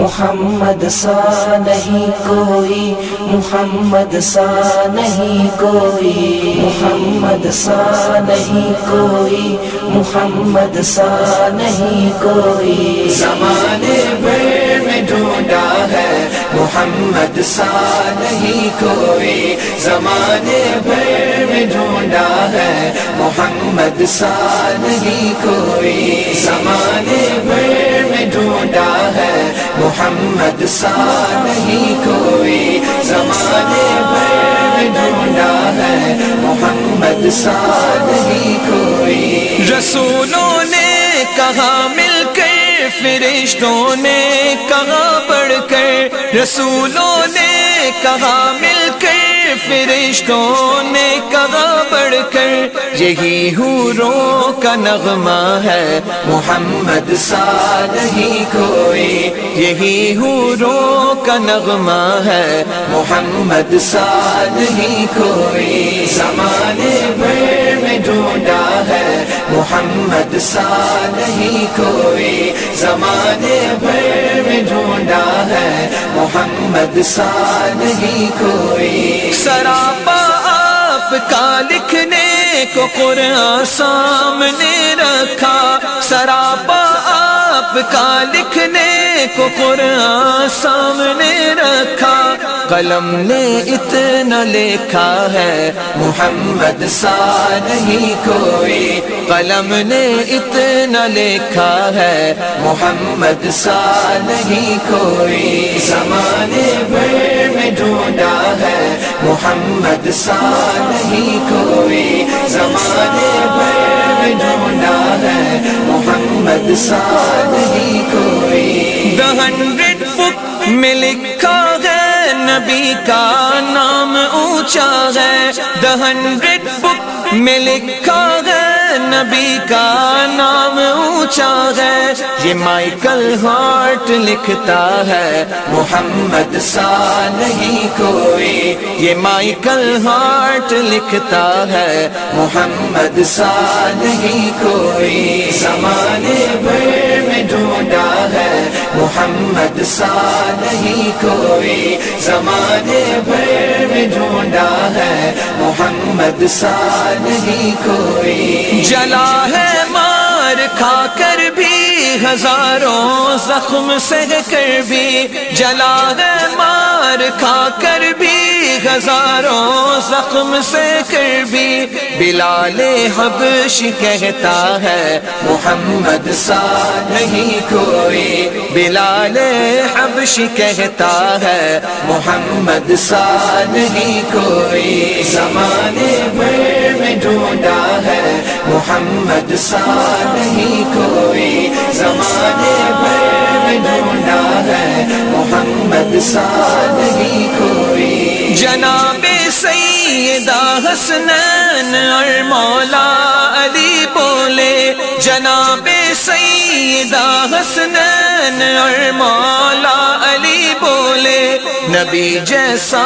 محمد سا نہیں کوئی، محمد سا نہیں کوئی، محمد سا نہیں کوئی، محمد سا نہیں کوئی۔ زمانے بھر میں ڈھونڈا ہے محمد سا نہیں کوئی، زمانے بھر میں ڈھونڈا ہے محمد سا نہیں کوئی، زمانے بھر میں ڈھونڈا ہے محمد سا نہیں کوئی، زمانے بھر میں ڈھونڈا ہے محمد سا نہیں کوئی۔ رسولوں نے کہا مل کر، فرشتوں نے کہا بڑھ کر، رسولوں نے کہا مل کر، فرشتوں نے کہا بڑھ کر، یہی حوروں کا نغمہ ہے محمد سا نہیں کوئی، یہی حوروں کا نغمہ ہے محمد سا نہیں کوئی۔ زمانے بھر میں ڈھونڈا ہے محمد سا نہیں کوئی، زمانے بھر میں ڈھونڈا ہے محمد سا نہیں کوئی۔ سراپا آپ کا لکھنے کو قرآن سامنے رکھا، سراپا آپ کا لکھنے کو قرآن سامنے رکھا، قلم نے اتنا لکھا ہے محمد سا نہیں کوئی، قلم نے اتنا لکھا ہے محمد سا نہیں کوئی۔ زمانے بھر میں ڈھونڈا ہے محمد سا نہیں کوئی، زمانے بھر میں ڈھونڈا ہے محمد سا نہیں کوئی۔ The 100 book میں لکھا ہے نبی کا نام اونچا ہے، The 100 book میں لکھا ہے نبی کا نام اونچا ہے، یہ مائیکل ہارٹ لکھتا ہے محمد سا نہیں کوئی، یہ مائیکل ہارٹ لکھتا ہے محمد سا نہیں کوئی۔ زمانے بھر میں ڈھونڈا ہے محمد سا نہیں کوئی، زمانے بھر میں ڈھونڈا ہے محمد سا نہیں کوئی۔ جلا ہے مار کھا کر بھی، ہزاروں زخم سہ کر بھی، جلا ہے مار کھا کر بھی، ہزاروں زخم سہ کر بھی، بلال حبشی کہتا ہے محمد سا نہیں کوئی، بلال حبشی کہتا ہے محمد سا نہیں کوئی۔ زمانے بھر میں ڈھونڈا ہے محمد سا نہیں کوئی، زمانے بھر میں ڈھونڈا ہے محمد سا نہیں کوئی۔ جناب سیدہ حسنین اور مولا علی بولے، جناب سیدہ حسنین اور مولا علی بولے، نبی جیسا